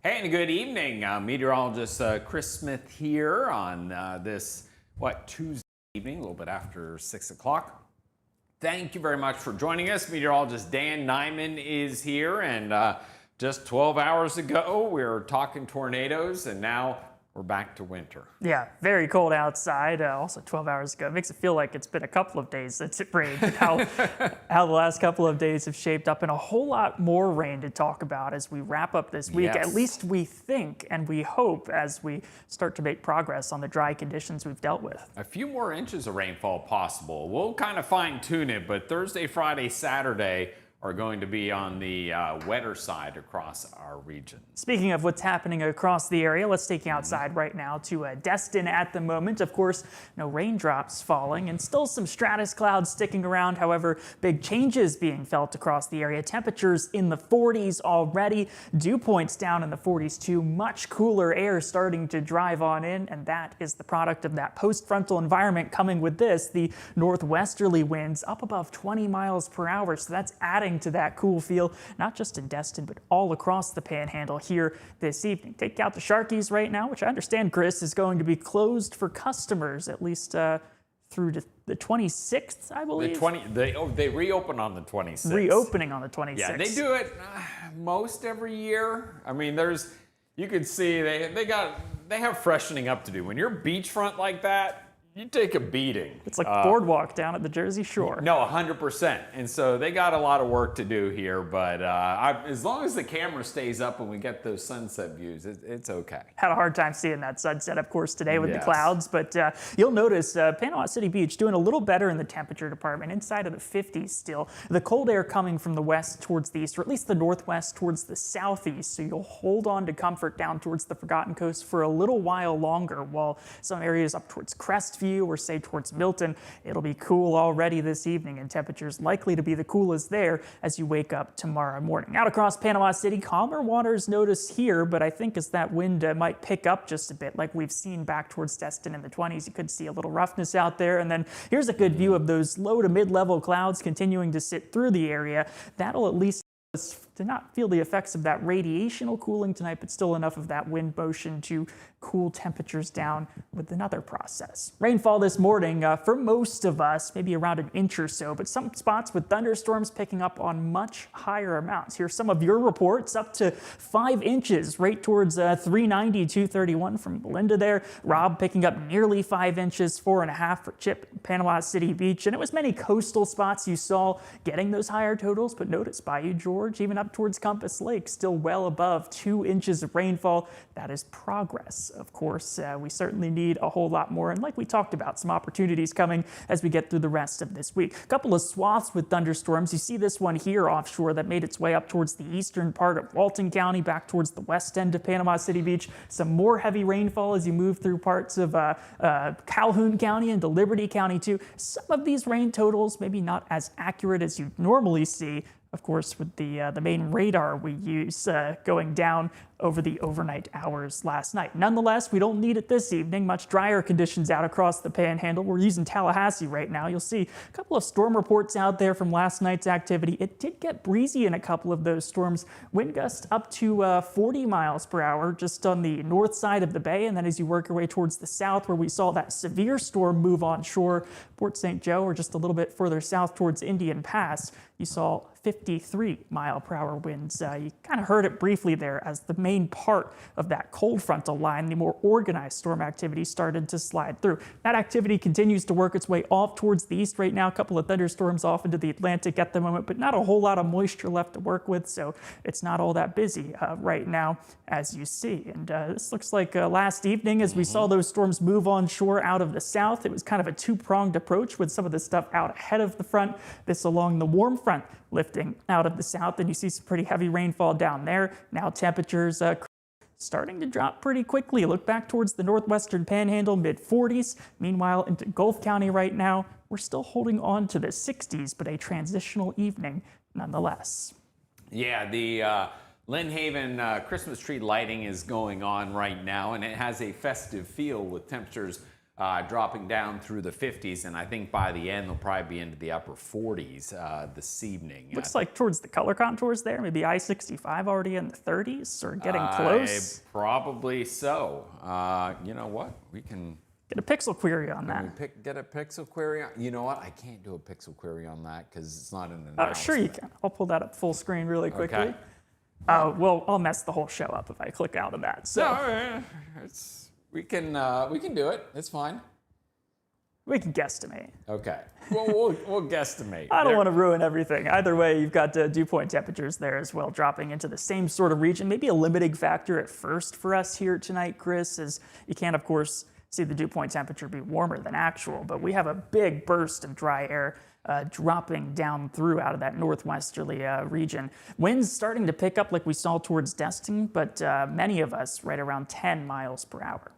Hey, and good evening. Meteorologist Chris Smith here on this, Tuesday evening, a little bit after 6 o'clock. Thank you very much for joining us. Meteorologist Dan Nyman is here, and just 12 hours ago, we were talking tornadoes, and now we're back to winter. Yeah, very cold outside. Also 12 hours ago. It makes it feel like it's been a couple of days since it rained. How the last couple of days have shaped up, and a whole lot more rain to talk about as we wrap up this week. Yes. At least we think and we hope as we start to make progress on the dry conditions we've dealt with. A few more inches of rainfall possible. We'll kind of fine tune it, but Thursday, Friday, Saturday are going to be on the wetter side across our region. Speaking of what's happening across the area, let's take you outside right now to Destin at the moment. Of course, no raindrops falling and still some stratus clouds sticking around. However, big changes being felt across the area. Temperatures in the 40s already. Dew points down in the 40s too. Much cooler air starting to drive on in, and that is the product of that post-frontal environment coming with this. The northwesterly winds up above 20 miles per hour, so that's adding to that cool feel, not just in Destin, but all across the Panhandle here this evening. Take out the Sharkies right now, which I understand, Chris, is going to be closed for customers at least through the 26th, I believe. They reopen on the 26th. Reopening on the 26th. Yeah, they do it most every year. I mean, you could see they have freshening up to do. When you're beachfront like that, you take a beating. It's like boardwalk down at the Jersey Shore. No, 100%. And so they got a lot of work to do here, but as long as the camera stays up and we get those sunset views, it's okay. Had a hard time seeing that sunset, of course, today with the Yes. clouds, but you'll notice Panama City Beach doing a little better in the temperature department, inside of the 50s still. The cold air coming from the west towards the east, or at least the northwest towards the southeast, so you'll hold on to comfort down towards the Forgotten Coast for a little while longer, while some areas up towards Crestview or say towards Milton, it'll be cool already this evening, and temperatures likely to be the coolest there as you wake up tomorrow morning. Out across Panama City, calmer waters notice here, but I think as that wind might pick up just a bit, like we've seen back towards Destin in the 20s, you could see a little roughness out there. And then here's a good view of those low to mid-level clouds continuing to sit through the area. That'll at least to not feel the effects of that radiational cooling tonight, but still enough of that wind motion to cool temperatures down with another process. Rainfall this morning for most of us, maybe around an inch or so, but some spots with thunderstorms picking up on much higher amounts. Here's some of your reports, up to 5 inches right towards 390, 231 from Belinda there. Rob picking up nearly 5 inches, 4.5 for Chip, Panama City Beach. And it was many coastal spots you saw getting those higher totals, but notice Bayou George, even up towards Compass Lake, still well above 2 inches of rainfall. That is progress. Of course, we certainly need a whole lot more. And like we talked about, some opportunities coming as we get through the rest of this week. A couple of swaths with thunderstorms. You see this one here offshore that made its way up towards the eastern part of Walton County, back towards the west end of Panama City Beach. Some more heavy rainfall as you move through parts of Calhoun County and Liberty County too. Some of these rain totals maybe not as accurate as you normally see, of course, with the main radar we use going down over the overnight hours last night. Nonetheless, we don't need it this evening. Much drier conditions out across the Panhandle. We're using Tallahassee right now. You'll see a couple of storm reports out there from last night's activity. It did get breezy in a couple of those storms. Wind gusts up to 40 miles per hour just on the north side of the bay. And then as you work your way towards the south, where we saw that severe storm move on shore, Port St. Joe, or just a little bit further south towards Indian Pass, you saw 53-mile-per-hour winds. You kind of heard it briefly there as the main part of that cold frontal line, the more organized storm activity started to slide through. That activity continues to work its way off towards the east right now. A couple of thunderstorms off into the Atlantic at the moment, but not a whole lot of moisture left to work with, so it's not all that busy right now, as you see. And this looks like last evening as we saw those storms move on shore out of the south. It was kind of a two-pronged approach with some of the stuff out ahead of the front, this along the warm front lifting out of the south, and you see some pretty heavy rainfall down there. Now temperatures starting to drop pretty quickly. Look back towards the northwestern Panhandle, mid-40s. Meanwhile, into Gulf County right now, we're still holding on to the 60s, but a transitional evening nonetheless. Yeah, the Lynn Haven Christmas tree lighting is going on right now, and it has a festive feel with temperatures dropping down through the 50s, and I think by the end they'll probably be into the upper 40s this evening. Looks like towards the color contours there, maybe I-65 already in the 30s or getting close. Probably so. You know what? We can Get a pixel query on that. get a pixel query on. You know what? I can't do a pixel query on that because it's not an Oh, announcement. sure you can. I'll pull that up full screen really quickly. Okay. Well, I'll mess the whole show up if I click out of that. So No, we can do it. It's fine. we can guesstimate. Okay. Well, we'll guesstimate. I don't want to ruin everything. Either way, you've got dew point temperatures there as well, dropping into the same sort of region. Maybe a limiting factor at first for us here tonight, Chris, as you can, of course, see the dew point temperature be warmer than actual, but we have a big burst of dry air dropping down through out of that northwesterly region. Winds starting to pick up like we saw towards Destin, but many of us right around 10 miles per hour.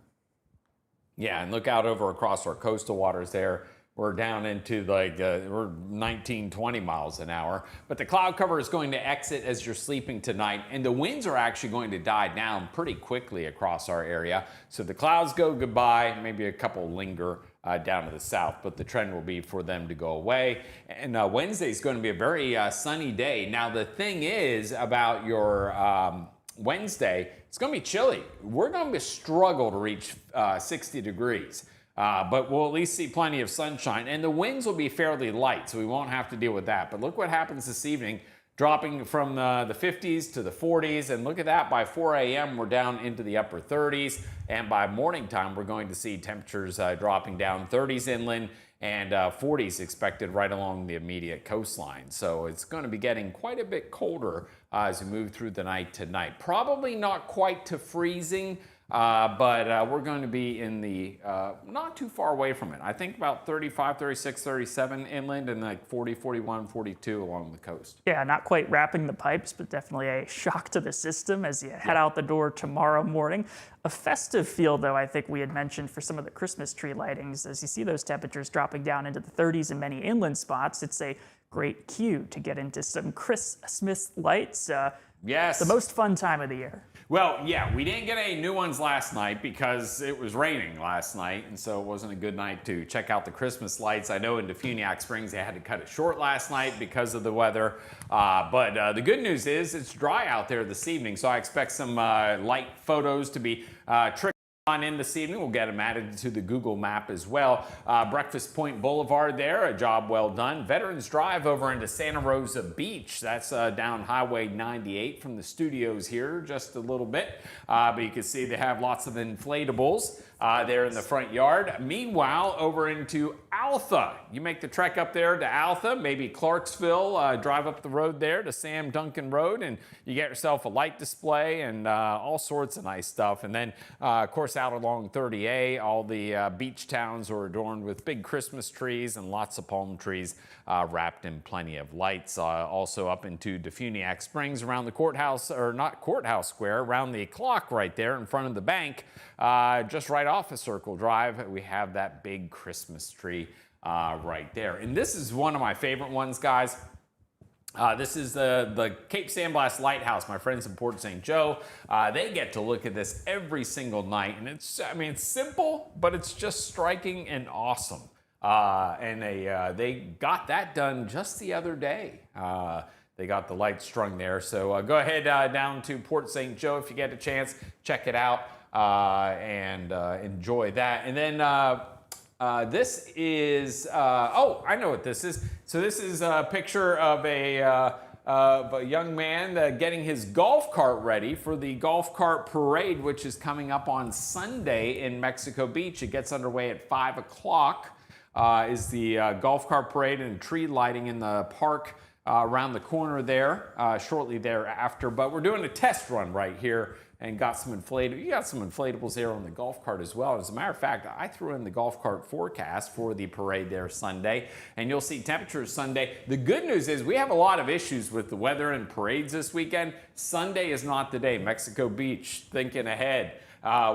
Yeah, and look out over across our coastal waters there. We're down into we're 19, 20 miles an hour. But the cloud cover is going to exit as you're sleeping tonight, and the winds are actually going to die down pretty quickly across our area. So the clouds go goodbye, maybe a couple linger down to the south, but the trend will be for them to go away. And Wednesday is going to be a very sunny day. Now, the thing is about your Wednesday, it's going to be chilly. We're going to struggle to reach 60 degrees. But we'll at least see plenty of sunshine, and the winds will be fairly light, so we won't have to deal with that. But look what happens this evening, dropping from the 50s to the 40s, and look at that, by 4 a.m. we're down into the upper 30s, and by morning time we're going to see temperatures dropping down 30s inland and 40s expected right along the immediate coastline. So it's going to be getting quite a bit colder as we move through the night tonight. Probably not quite to freezing, but we're going to be in the not too far away from it. I think about 35, 36, 37 inland and like 40, 41, 42 along the coast. Yeah, not quite wrapping the pipes, but definitely a shock to the system as you head out the door tomorrow morning. A festive feel, though, I think we had mentioned for some of the Christmas tree lightings. As you see those temperatures dropping down into the 30s in many inland spots, it's a great cue to get into some Christmas lights. Yes. The most fun time of the year. Well, yeah, we didn't get any new ones last night because it was raining last night, and so it wasn't a good night to check out the Christmas lights. I know in Defuniak Springs they had to cut it short last night because of the weather, but the good news is it's dry out there this evening, so I expect some light photos to be trickling on in this evening. We'll get them added to the Google map as well. Breakfast Point Boulevard there, a job well done. Veterans Drive over into Santa Rosa Beach. That's down Highway 98 from the studios here just a little bit. But you can see they have lots of inflatables there in the front yard. Meanwhile, over into Altha. You make the trek up there to Altha, maybe Clarksville, drive up the road there to Sam Duncan Road, and you get yourself a light display and all sorts of nice stuff. And then, of course, out along 30A, all the beach towns are adorned with big Christmas trees and lots of palm trees wrapped in plenty of lights. Also up into Defuniak Springs around the courthouse, or not Courthouse Square, around the clock right there in front of the bank, just right off of Circle Drive, we have that big Christmas tree right there. And this is one of my favorite ones, guys. This is the Cape Sandblast Lighthouse. My friends in Port St. Joe, they get to look at this every single night. And it's simple, but it's just striking and awesome. And they got that done just the other day. They got the lights strung there. So go ahead down to Port St. Joe if you get a chance. Check it out and enjoy that. And then this is, oh, I know what this is. So this is a picture of a young man getting his golf cart ready for the golf cart parade, which is coming up on Sunday in Mexico Beach. It gets underway at 5 o'clock. Is the golf cart parade and tree lighting in the park around the corner there shortly thereafter. But we're doing a test run right here and got some inflatables. You got some inflatables there on the golf cart as well. As a matter of fact, I threw in the golf cart forecast for the parade there Sunday, and you'll see temperatures Sunday. The good news is we have a lot of issues with the weather and parades this weekend. Sunday is not the day. Mexico Beach, thinking ahead.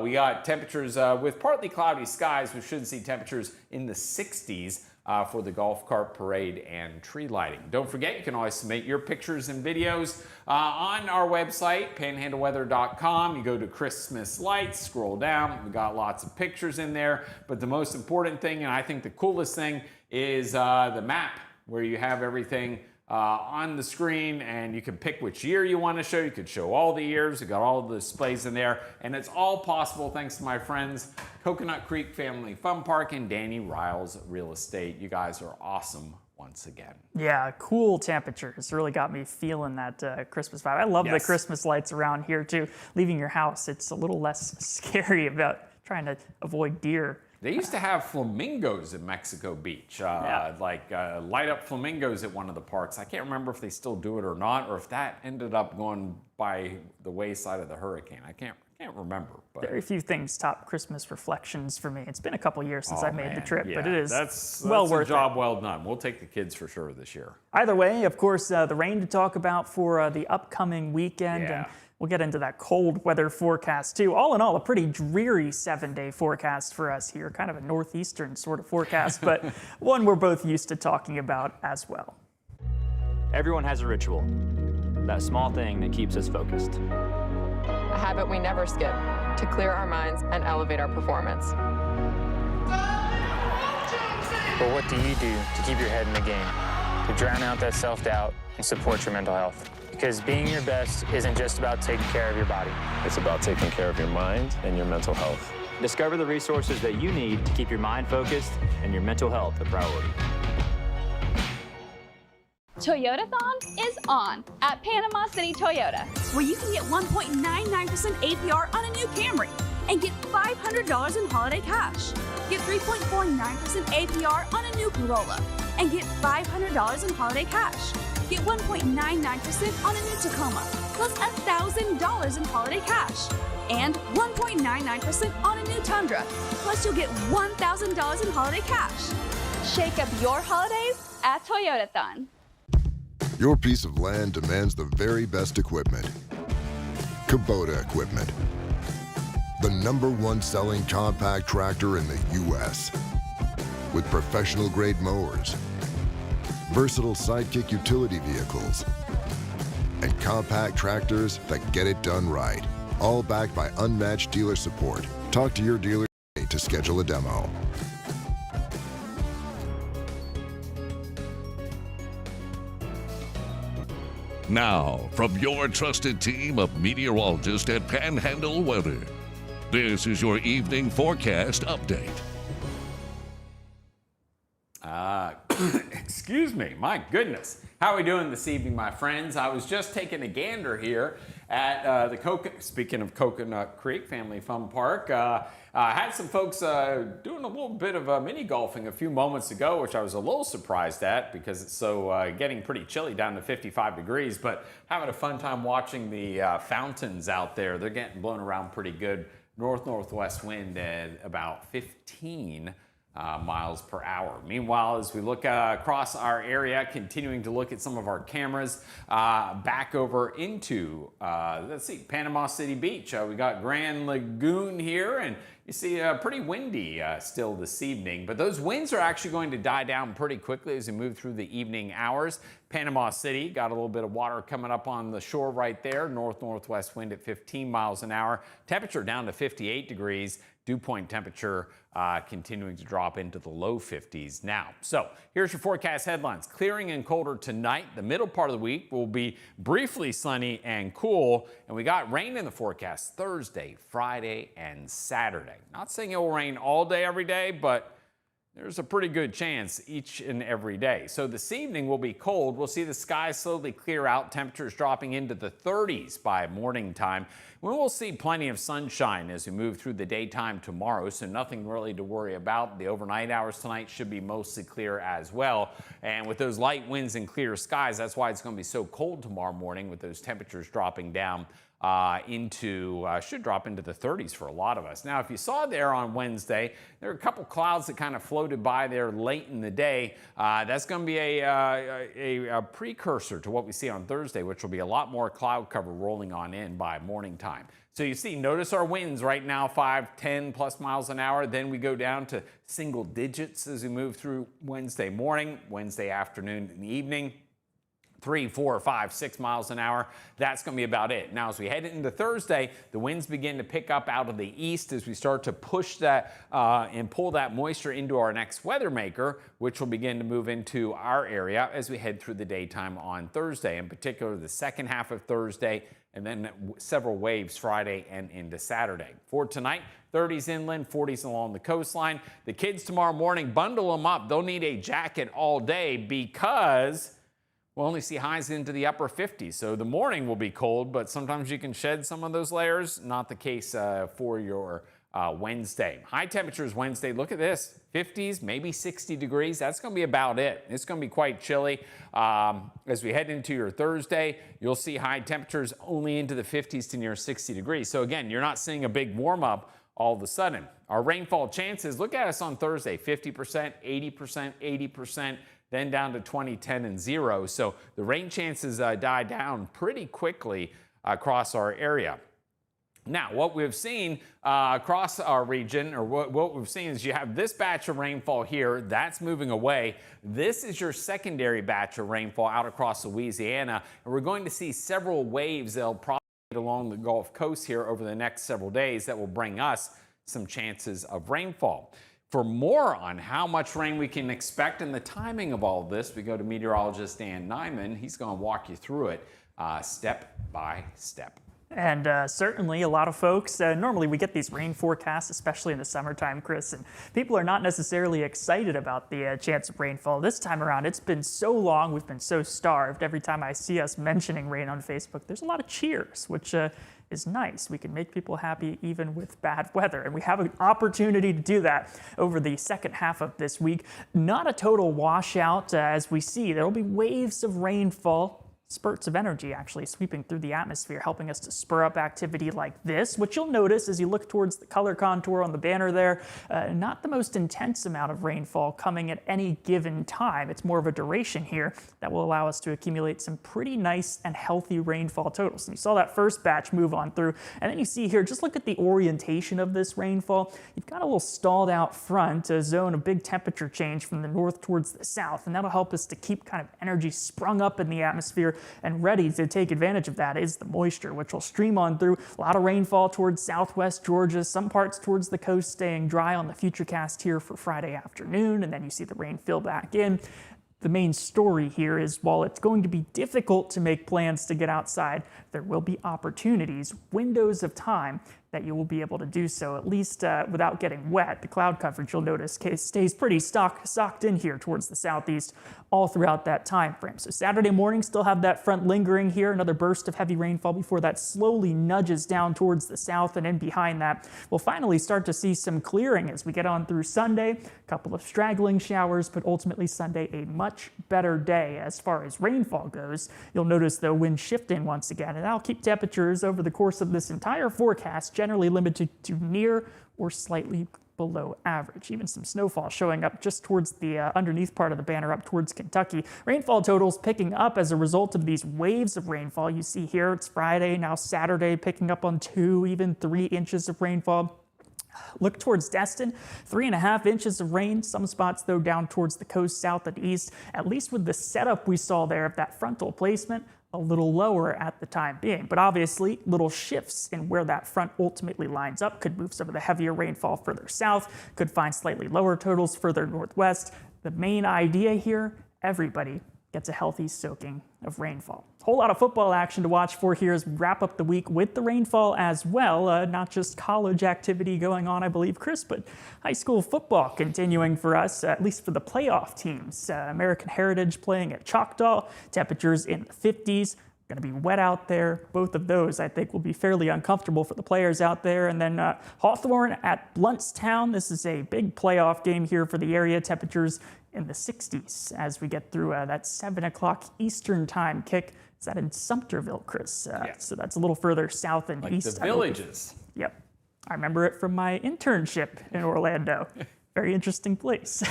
We got temperatures with partly cloudy skies. We should see temperatures in the 60s for the golf cart parade and tree lighting. Don't forget, you can always submit your pictures and videos on our website, panhandleweather.com. You go to Christmas lights, scroll down, we got lots of pictures in there, but the most important thing, and I think the coolest thing, is the map, where you have everything on the screen, and you can pick which year you want to show. You could show all the years. You got all the displays in there, and it's all possible thanks to my friends Coconut Creek Family Fun Park and Danny Riles Real Estate. You guys are awesome once again. Yeah, cool temperatures really got me feeling that Christmas vibe. I love the Christmas lights around here too. Leaving your house, it's a little less scary about trying to avoid deer. They used to have flamingos in Mexico Beach, light up flamingos at one of the parks. I can't remember if they still do it or not, or if that ended up going by the wayside of the hurricane. I can't remember. But very few things top Christmas reflections for me. It's been a couple years since I made the trip, but it is that's well worth a job it. well done. We'll take the kids for sure this year. Either way, of course, the rain to talk about for the upcoming weekend. Yeah. And we'll get into that cold weather forecast too. All in all, a pretty dreary 7-day forecast for us here, kind of a northeastern sort of forecast, but one we're both used to talking about as well. Everyone has a ritual, that small thing that keeps us focused. A habit we never skip to clear our minds and elevate our performance. But what do you do to keep your head in the game, to drown out that self-doubt and support your mental health? Because being your best isn't just about taking care of your body. It's about taking care of your mind and your mental health. Discover the resources that you need to keep your mind focused and your mental health a priority. Toyotathon is on at Panama City Toyota, where you can get 1.99% APR on a new Camry and get $500 in holiday cash. Get 3.49% APR on a new Corolla and get $500 in holiday cash. Get 1.99% on a new Tacoma, plus $1,000 in holiday cash. And 1.99% on a new Tundra, plus you'll get $1,000 in holiday cash. Shake up your holidays at Toyotathon. Your piece of land demands the very best equipment. Kubota equipment. The #1 selling compact tractor in the U.S. With professional-grade mowers, versatile sidekick utility vehicles, and compact tractors that get it done right. All backed by unmatched dealer support. Talk to your dealer to schedule a demo. Now, from your trusted team of meteorologists at Panhandle Weather, this is your evening forecast update. Excuse me, my goodness. How are we doing this evening, my friends? I was just taking a gander here at speaking of Coconut Creek Family Fun Park. I had some folks doing a little bit of mini golfing a few moments ago, which I was a little surprised at because it's so getting pretty chilly down to 55 degrees, but having a fun time watching the fountains out there. They're getting blown around pretty good. Northwest wind at about 15 miles per hour. Meanwhile, as we look across our area, continuing to look at some of our cameras, back over into, let's see, Panama City Beach. We got Grand Lagoon here, and you see pretty windy still this evening, but those winds are actually going to die down pretty quickly as we move through the evening hours. Panama City got a little bit of water coming up on the shore right there. Northwest wind at 15 miles an hour. Temperature down to 58 degrees. Dew point temperature continuing to drop into the low 50s now. So here's your forecast headlines. Clearing and colder tonight. The middle part of the week will be briefly sunny and cool. And we got rain in the forecast Thursday, Friday, and Saturday. Not saying it will rain all day, every day, but there's a pretty good chance each and every day. So this evening will be cold. We'll see the skies slowly clear out, temperatures dropping into the 30s by morning time. We will see plenty of sunshine as we move through the daytime tomorrow, so nothing really to worry about. The overnight hours tonight should be mostly clear as well. And with those light winds and clear skies, that's why it's going to be so cold tomorrow morning with those temperatures dropping down should drop into the 30s for a lot of us. Now, if you saw there on Wednesday, there are a couple clouds that kind of floated by there late in the day. That's going to be a precursor to what we see on Thursday, which will be a lot more cloud cover rolling on in by morning time. So you see, notice our winds right now, 5, 10 plus miles an hour. Then we go down to single digits as we move through Wednesday morning, Wednesday afternoon and evening. 3, 4, 5, 6 miles an hour. That's going to be about it. Now, as we head into Thursday, the winds begin to pick up out of the east as we start to push that and pull that moisture into our next weather maker, which will begin to move into our area as we head through the daytime on Thursday, in particular the second half of Thursday, and then several waves Friday and into Saturday. For tonight, 30s inland, 40s along the coastline. The kids tomorrow morning, bundle them up. They'll need a jacket all day because we'll only see highs into the upper 50s. So the morning will be cold, but sometimes you can shed some of those layers. Not the case for your Wednesday. High temperatures Wednesday. Look at this. 50s, maybe 60 degrees. That's going to be about it. It's going to be quite chilly. As we head into your Thursday, you'll see high temperatures only into the 50s to near 60 degrees. So again, you're not seeing a big warm up all of a sudden. Our rainfall chances, look at us on Thursday, 50%, 80%, 80%. Then down to 20, 10, and 0. So the rain chances die down pretty quickly across our area. Now, what we've seen across our region, or what we've seen is you have this batch of rainfall here. That's moving away. This is your secondary batch of rainfall out across Louisiana. And we're going to see several waves that'll propagate along the Gulf Coast here over the next several days that will bring us some chances of rainfall. For more on how much rain we can expect and the timing of all of this, we go to meteorologist Dan Nyman. He's going to walk you through it step by step. And certainly a lot of folks, normally we get these rain forecasts, especially in the summertime, Chris, and people are not necessarily excited about the chance of rainfall. This time around, it's been so long, we've been so starved. Every time I see us mentioning rain on Facebook, there's a lot of cheers, which is nice. We can make people happy even with bad weather, and we have an opportunity to do that over the second half of this week. Not a total washout as we see. There will be waves of rainfall, spurts of energy actually sweeping through the atmosphere, helping us to spur up activity like this, which you'll notice as you look towards the color contour on the banner there. Not the most intense amount of rainfall coming at any given time. It's more of a duration here that will allow us to accumulate some pretty nice and healthy rainfall totals. And you saw that first batch move on through, and then you see here, just look at the orientation of this rainfall. You've got a little stalled out front, a zone of big temperature change from the north towards the south, and that'll help us to keep kind of energy sprung up in the atmosphere. And ready to take advantage of that is the moisture, which will stream on through. A lot of rainfall towards southwest Georgia, some parts towards the coast staying dry on the futurecast here for Friday afternoon, and then you see the rain fill back in. The main story here is while it's going to be difficult to make plans to get outside, there will be opportunities, windows of time that you will be able to do so, at least without getting wet. The cloud coverage, you'll notice, stays pretty socked in here towards the southeast all throughout that time frame. So Saturday morning, still have that front lingering here, another burst of heavy rainfall before that slowly nudges down towards the south, and in behind that, we'll finally start to see some clearing as we get on through Sunday. A couple of straggling showers, but ultimately Sunday a much better day as far as rainfall goes. You'll notice though wind shifting once again, and that'll keep temperatures over the course of this entire forecast generally limited to near or slightly below average. Even some snowfall showing up just towards the underneath part of the banner up towards Kentucky. Rainfall totals picking up as a result of these waves of rainfall. You see here it's Friday, now Saturday picking up on 2, even 3 inches of rainfall. Look towards Destin, 3.5 inches of rain. Some spots, though, down towards the coast, south and east, at least with the setup we saw there of that frontal placement, a little lower at the time being. But obviously, little shifts in where that front ultimately lines up could move some of the heavier rainfall further south, could find slightly lower totals further northwest. The main idea here, everybody gets a healthy soaking of rainfall. Whole lot of football action to watch for here as we wrap up the week with the rainfall as well. Not just college activity going on, I believe, Chris, but high school football continuing for us, at least for the playoff teams. American Heritage playing at Choctaw, temperatures in the 50s. Going to be wet out there. Both of those, I think, will be fairly uncomfortable for the players out there. And then Hawthorne at Bluntstown. This is a big playoff game here for the area. Temperatures in the 60s as we get through that 7 o'clock Eastern time kick. Is that in Sumterville, Chris? So that's a little further south and Like east. the villages. Yep. I remember it from my internship in Orlando. Very interesting place.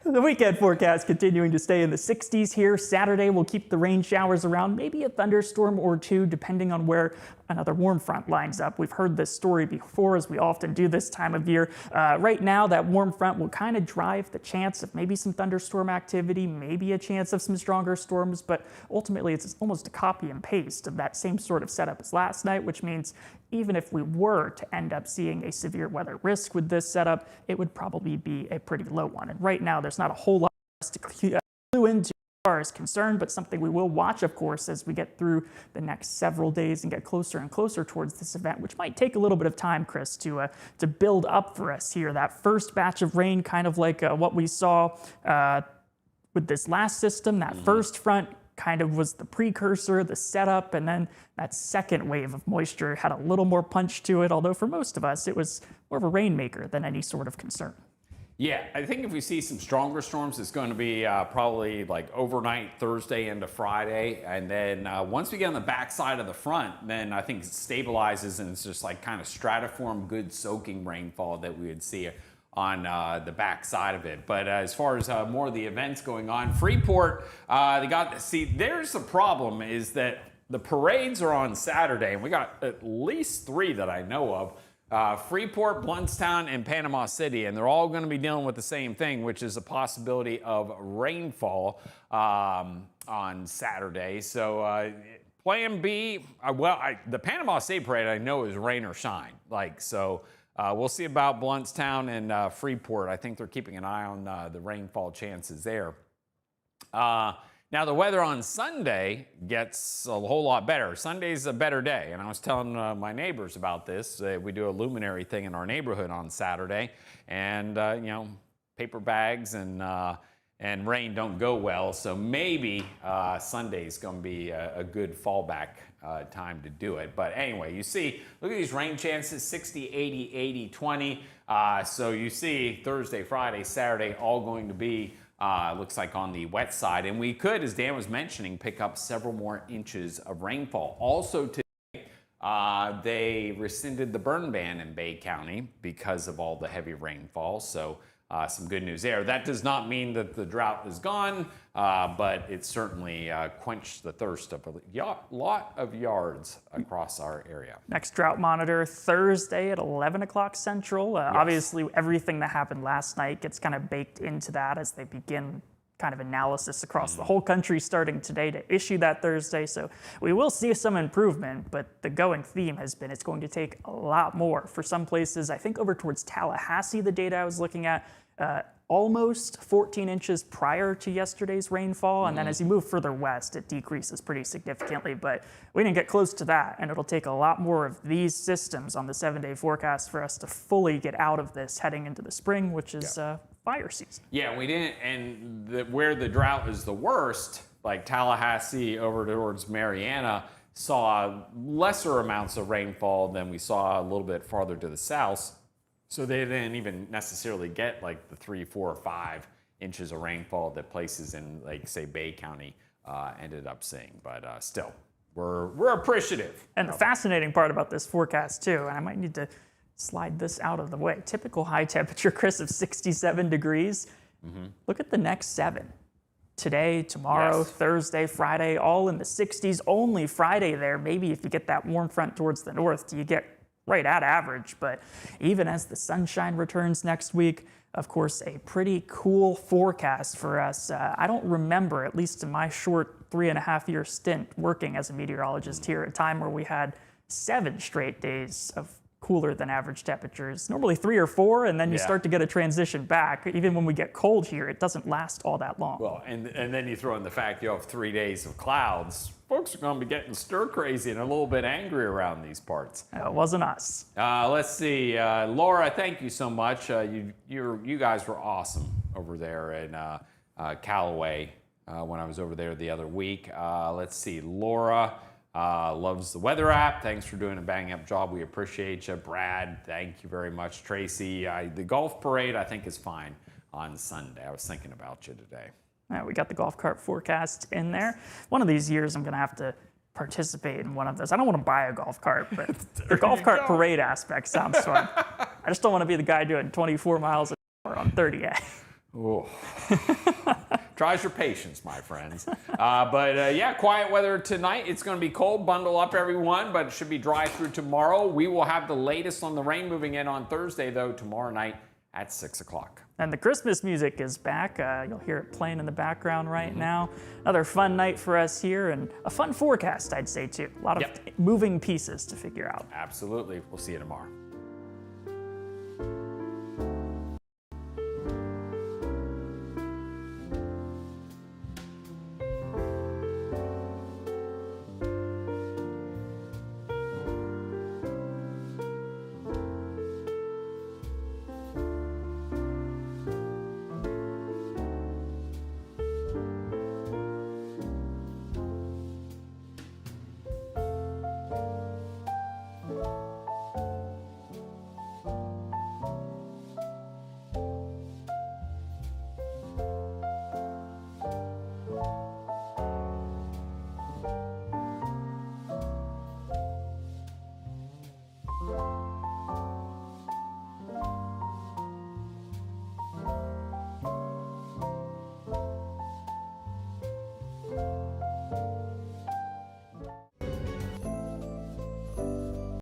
The weekend forecast continuing to stay in the 60s here. Saturday will keep the rain showers around, maybe a thunderstorm or two, depending on where another warm front lines up. We've heard this story before, as we often do this time of year. Right now, that warm front will kind of drive the chance of maybe some thunderstorm activity, maybe a chance of some stronger storms, but ultimately it's almost a copy and paste of that same sort of setup as last night, which means even if we were to end up seeing a severe weather risk with this setup, it would probably be a pretty low one. And right now, there's not a whole lot for us to clue into as far as concerned, but something we will watch, of course, as we get through the next several days and get closer and closer towards this event, which might take a little bit of time, Chris, to build up for us here. That first batch of rain, kind of like what we saw with this last system, that first front kind of was the precursor, the setup, and then that second wave of moisture had a little more punch to it, although for most of us, it was more of a rainmaker than any sort of concern. Yeah, I think if we see some stronger storms, it's going to be probably like overnight Thursday into Friday. And then once we get on the backside of the front, then I think it stabilizes and it's just like kind of stratiform, good soaking rainfall that we would see on the back side of it. But as far as more of the events going on, Freeport, there's the problem is that the parades are on Saturday, and we got at least 3 that I know of. Freeport, Blountstown, and Panama City, and they're all going to be dealing with the same thing, which is a possibility of rainfall on Saturday. So plan B, the Panama City Parade I know is rain or shine. We'll see about Blountstown and Freeport. I think they're keeping an eye on the rainfall chances there. Now, the weather on Sunday gets a whole lot better. Sunday's a better day, and I was telling my neighbors about this. We do a luminary thing in our neighborhood on Saturday, and paper bags and rain don't go well, so maybe Sunday's going to be a good fallback time to do it. But anyway, you see, look at these rain chances, 60, 80, 80, 20. So you see Thursday, Friday, Saturday, all going to be looks like on the wet side. And we could, as Dan was mentioning, pick up several more inches of rainfall. Also today, they rescinded the burn ban in Bay County because of all the heavy rainfall. So some good news there. That does not mean that the drought is gone, but it certainly quenched the thirst of a lot of yards across our area. Next drought monitor Thursday at 11 o'clock Central. Yes. Obviously, everything that happened last night gets kind of baked into that as they begin kind of analysis across the whole country starting today to issue that Thursday. So we will see some improvement, but the going theme has been it's going to take a lot more. For some places, I think over towards Tallahassee, the data I was looking at, almost 14 inches prior to yesterday's rainfall. And then as you move further west, it decreases pretty significantly. But we didn't get close to that. And it'll take a lot more of these systems on the 7-day forecast for us to fully get out of this heading into the spring, which is fire season. Yeah, we didn't. And where the drought is the worst, like Tallahassee over towards Mariana, saw lesser amounts of rainfall than we saw a little bit farther to the south. So they didn't even necessarily get like the 3, 4, or 5 inches of rainfall that places in, like, say, Bay County ended up seeing. But still, we're appreciative. And the fascinating part about this forecast, too, and I might need to slide this out of the way. Typical high temperature, Chris, of 67 degrees. Look at the next 7. Today, tomorrow, Thursday, Friday, all in the 60s. Only Friday there. Maybe if you get that warm front towards the north, do you get right at average. But even as the sunshine returns next week, of course, a pretty cool forecast for us. I don't remember, at least in my short 3.5-year stint working as a meteorologist here, a time where we had 7 straight days of cooler than average temperatures. Normally 3 or 4, and then you start to get a transition back. Even when we get cold here, it doesn't last all that long. Well, and then you throw in the fact you have 3 days of clouds. Folks are going to be getting stir crazy and a little bit angry around these parts. It wasn't us. Let's see, Laura, thank you so much. You guys were awesome over there in Callaway when I was over there the other week. Let's see, Laura loves the weather app. Thanks for doing a bang up job. We appreciate you. Brad, thank you very much. Tracy, the golf parade I think is fine on Sunday. I was thinking about you today. We got the golf cart forecast in there. One of these years, I'm going to have to participate in one of those. I don't want to buy a golf cart, but the golf cart parade aspect sounds fun. I just don't want to be the guy doing 24 miles an hour on 30A. Oh. Tries your patience, my friends. But yeah, quiet weather tonight. It's going to be cold. Bundle up, everyone, but it should be dry through tomorrow. We will have the latest on the rain moving in on Thursday, though, tomorrow night at 6 o'clock. And the Christmas music is back. You'll hear it playing in the background right now. Another fun night for us here, and a fun forecast, I'd say, too. A lot of moving pieces to figure out. Absolutely. We'll see you tomorrow.